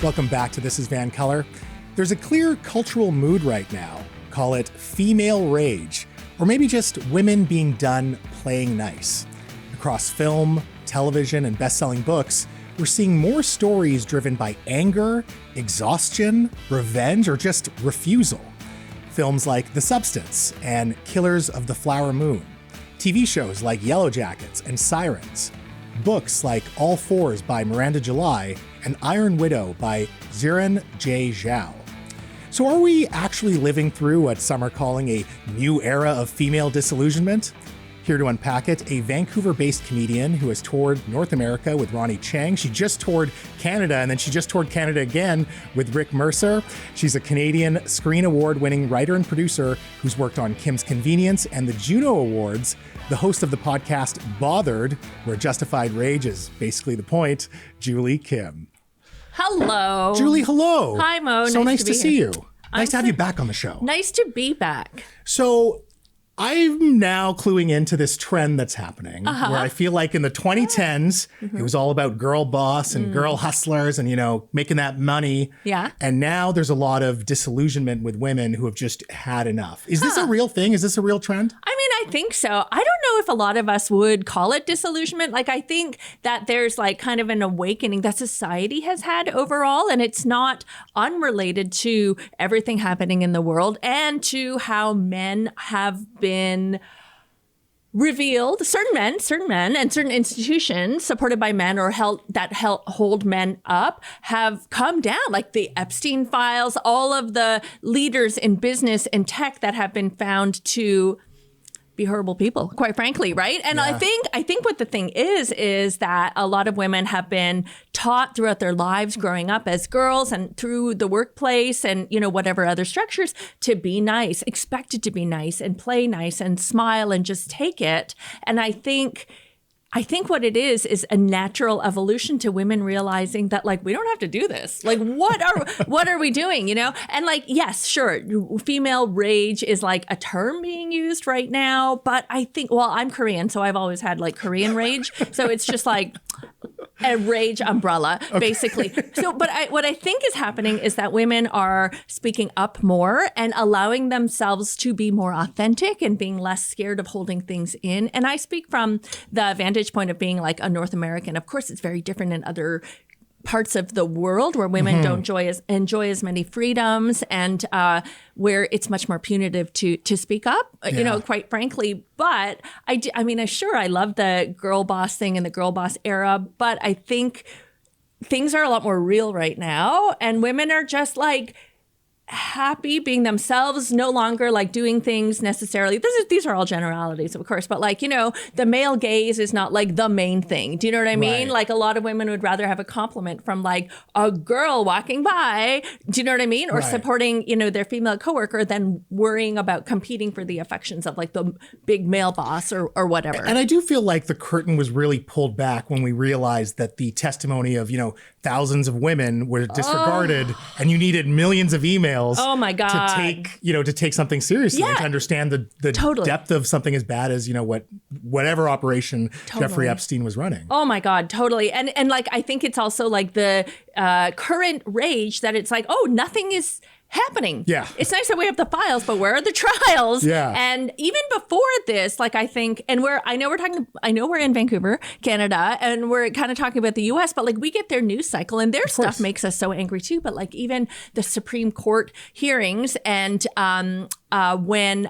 Welcome back to This is VANCOLOUR. There's a clear cultural mood right now. Call it female rage, or maybe just women being done playing nice. Across film, television, and best-selling books, we're seeing more stories driven by anger, exhaustion, revenge, or just refusal. Films like The Substance and Killers of the Flower Moon. TV shows like Yellow Jackets and Sirens. Books like All Fours by Miranda July and Iron Widow by Ziran J. Zhao. So are we actually living through what some are calling a new era of female disillusionment? Here to unpack it, a Vancouver-based comedian who has toured North America with Ronnie Chang. She just toured Canada, and then she just toured Canada again with Rick Mercer. She's a Canadian Screen Award-winning writer and producer who's worked on Kim's Convenience and the Juno Awards, the host of the podcast Bothered, where justified rage is basically the point, Julie Kim. Hello. Julie, hello. Hi, Mo. So nice to see you. Nice to have you back on the show. Nice to be back. So I'm now cluing into this trend that's happening where I feel like in the 2010s, it was all about girl boss and girl hustlers and, making that money. Yeah. And now there's a lot of disillusionment with women who have just had enough. Is this a real thing? Is this a real trend? I mean, I think so. I don't know if a lot of us would call it disillusionment. Like, I think that there's like kind of an awakening that society has had overall, and it's not unrelated to everything happening in the world and to how men have been revealed. Certain men and certain institutions supported by men or hold men up have come down, like the Epstein files, all of the leaders in business and tech that have been found to be horrible people, quite frankly, right? And Yeah. I think what the thing is that a lot of women have been taught throughout their lives growing up as girls and through the workplace and, whatever other structures to be nice, expected to be nice and play nice and smile and just take it. And I think what it is a natural evolution to women realizing that, like, we don't have to do this. Like, what are we doing, And like, yes, sure, female rage is like a term being used right now. But I think, well, I'm Korean, so I've always had like Korean rage. So it's just like a rage umbrella, basically. So, but what I think is happening is that women are speaking up more and allowing themselves to be more authentic and being less scared of holding things in. And I speak from the vantage point of being like a North American. Of course, it's very different in other parts of the world where women don't enjoy as many freedoms and where it's much more punitive to speak up, quite frankly. But I love the girl boss thing and the girl boss era, but I think things are a lot more real right now, and women are just like happy being themselves, no longer like doing things necessarily. These are all generalities, of course, but like, the male gaze is not like the main thing. Do you know what I mean? Right. Like, a lot of women would rather have a compliment from like a girl walking by. Do you know what I mean? Or Right. supporting, their female coworker than worrying about competing for the affections of like the big male boss or whatever. And I do feel like the curtain was really pulled back when we realized that the testimony of, thousands of women were disregarded and you needed millions of emails. Oh my God. To take something seriously and to understand the Totally. depth of something as bad as, whatever operation Totally. Jeffrey Epstein was running. Oh my God, totally. And like, I think it's also like the current rage that it's like, oh, nothing is happening. Yeah. It's nice that we have the files, but where are the trials? Yeah. And even before this, like, I think, and I know we're in Vancouver, Canada, and we're kind of talking about the US, but like, we get their news cycle and their stuff makes us so angry too. But like, even the Supreme Court hearings and when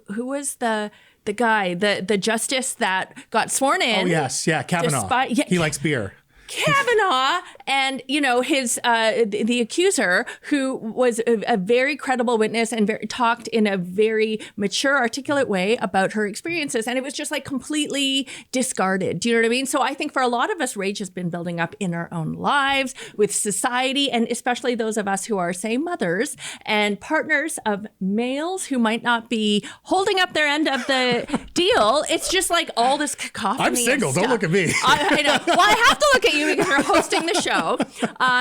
who was the guy, the justice that got sworn in? Oh yes, yeah, Kavanaugh. He likes beer. Kavanaugh and, his the accuser, who was a very credible witness and talked in a very mature, articulate way about her experiences. And it was just like completely discarded. Do you know what I mean? So I think for a lot of us, rage has been building up in our own lives with society, and especially those of us who are, say, mothers and partners of males who might not be holding up their end of the deal. It's just like all this cacophony. I'm single. of Don't stuff. look at me. I know. Well, I have to look at you you because you're hosting the show.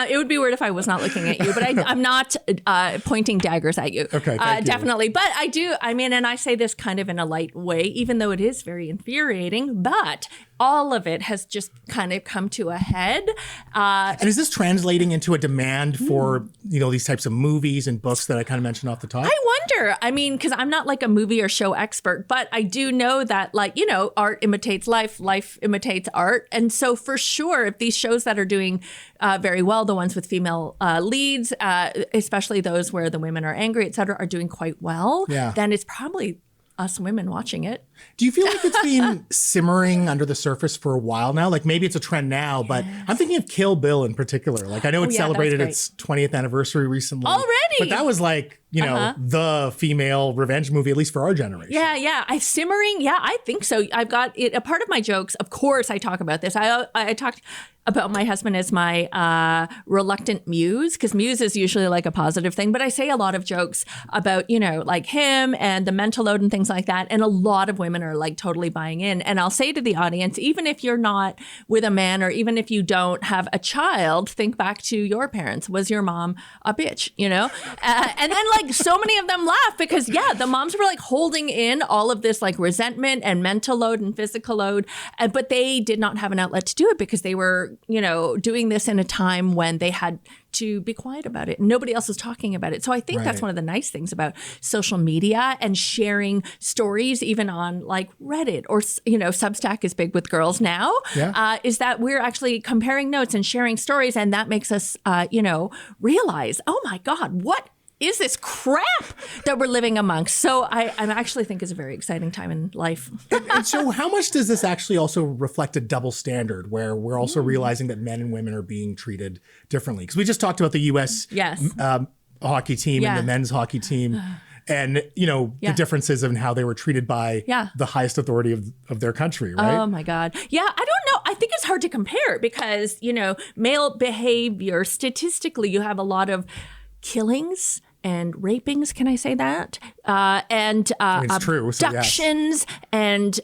It would be weird if I was not looking at you, but I'm not pointing daggers at you. Okay, thank you. Definitely. But I do, and I say this kind of in a light way, even though it is very infuriating, but all of it has just kind of come to a head. And is this translating into a demand for, these types of movies and books that I kind of mentioned off the top? I wonder. Because I'm not like a movie or show expert, but I do know that art imitates life, life imitates art. And so for sure, if these shows that are doing very well, the ones with female leads, especially those where the women are angry, et cetera, are doing quite well, then it's probably us women watching it. Do you feel like it's been simmering under the surface for a while now? Like maybe it's a trend now, but I'm thinking of Kill Bill in particular. Like I know it celebrated its 20th anniversary recently. Already? But that was like, the female revenge movie, at least for our generation. Yeah. Simmering. Yeah, I think so. I've got it. A part of my jokes, of course, I talk about this. I talked about my husband as my reluctant muse, because muse is usually like a positive thing. But I say a lot of jokes about, like him and the mental load and things like that. And a lot of women are like totally buying in. And I'll say to the audience, even if you're not with a man or even if you don't have a child, think back to your parents. Was your mom a bitch, and then like so many of them laugh because the moms were like holding in all of this like resentment and mental load and physical load. But they did not have an outlet to do it because they were, doing this in a time when they had to be quiet about it. Nobody else was talking about it. So I think that's one of the nice things about social media and sharing stories, even on like Reddit or, Substack is big with girls now, is that we're actually comparing notes and sharing stories. And that makes us, realize, oh my God, what is this crap that we're living amongst? So I actually think it's a very exciting time in life. And so how much does this actually also reflect a double standard where we're also realizing that men and women are being treated differently? Because we just talked about the U.S. Hockey team and the men's hockey team. And, the differences in how they were treated by the highest authority of their country, right? Oh, my God. Yeah, I don't know. I think it's hard to compare because, male behavior, statistically, you have a lot of killings and rapings, can I say that? And it's true, so abductions and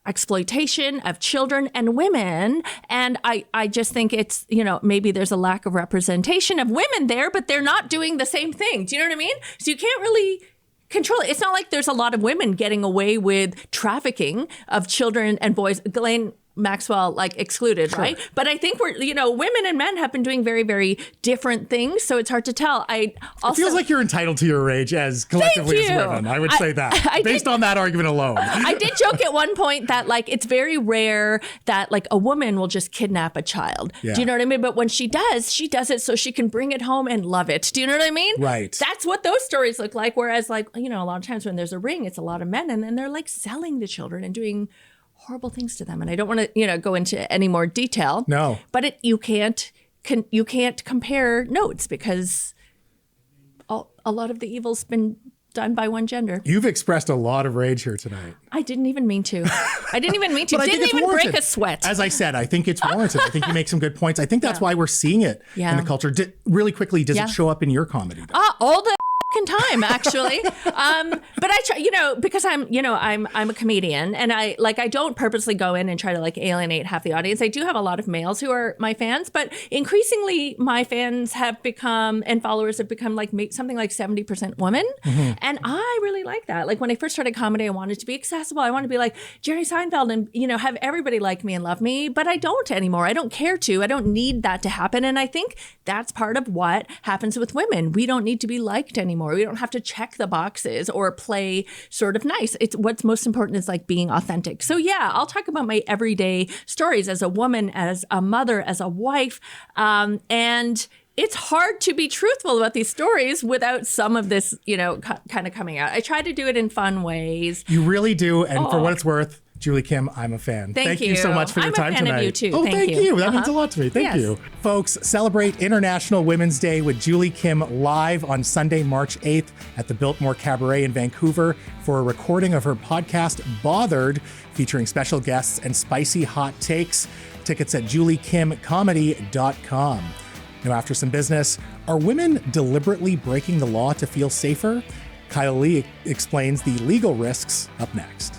exploitation of children and women. And I just think it's, maybe there's a lack of representation of women there, but they're not doing the same thing. Do you know what I mean? So you can't really control it. It's not like there's a lot of women getting away with trafficking of children and boys. Ghislaine Maxwell excluded, right? But I think we're, women and men have been doing very, very different things. So it's hard to tell. It feels like you're entitled to your rage as collectively as women. I would say that based on that argument alone. I did joke at one point that it's very rare that a woman will just kidnap a child. Yeah. Do you know what I mean? But when she does it so she can bring it home and love it. Do you know what I mean? Right. That's what those stories look like. Whereas a lot of times when there's a ring, it's a lot of men and then they're selling the children and doing horrible things to them. And I don't want to, go into any more detail. No. But you can't compare notes because a lot of the evil's been done by one gender. You've expressed a lot of rage here tonight. I didn't even mean to. Didn't even break a sweat. As I said, I think it's warranted. I think you make some good points. I think that's why we're seeing it in the culture. Really quickly, does it show up in your comedy? All the time, actually. But I try, because I'm a comedian and I don't purposely go in and try to alienate half the audience. I do have a lot of males who are my fans, but increasingly my fans have become and followers have become something like 70% women. Mm-hmm. And I really like that. When I first started comedy, I wanted to be accessible. I wanted to be like Jerry Seinfeld and, have everybody like me and love me, but I don't anymore. I don't care to. I don't need that to happen. And I think that's part of what happens with women. We don't need to be liked anymore. We don't have to check the boxes or play sort of nice. It's what's most important is being authentic. So yeah, I'll talk about my everyday stories as a woman, as a mother, as a wife. And it's hard to be truthful about these stories without some of this, kind of coming out. I try to do it in fun ways. You really do. And for what it's worth, Julie Kim, I'm a fan. Thank you so much for your time tonight. I'm a fan of you too. Oh, thank you. That means a lot to me. Thank you. Folks, celebrate International Women's Day with Julie Kim live on Sunday, March 8th at the Biltmore Cabaret in Vancouver for a recording of her podcast, Bothered, featuring special guests and spicy hot takes. Tickets at juliekimmcomedy.com. Now, after some business, are women deliberately breaking the law to feel safer? Kyle Lee explains the legal risks up next.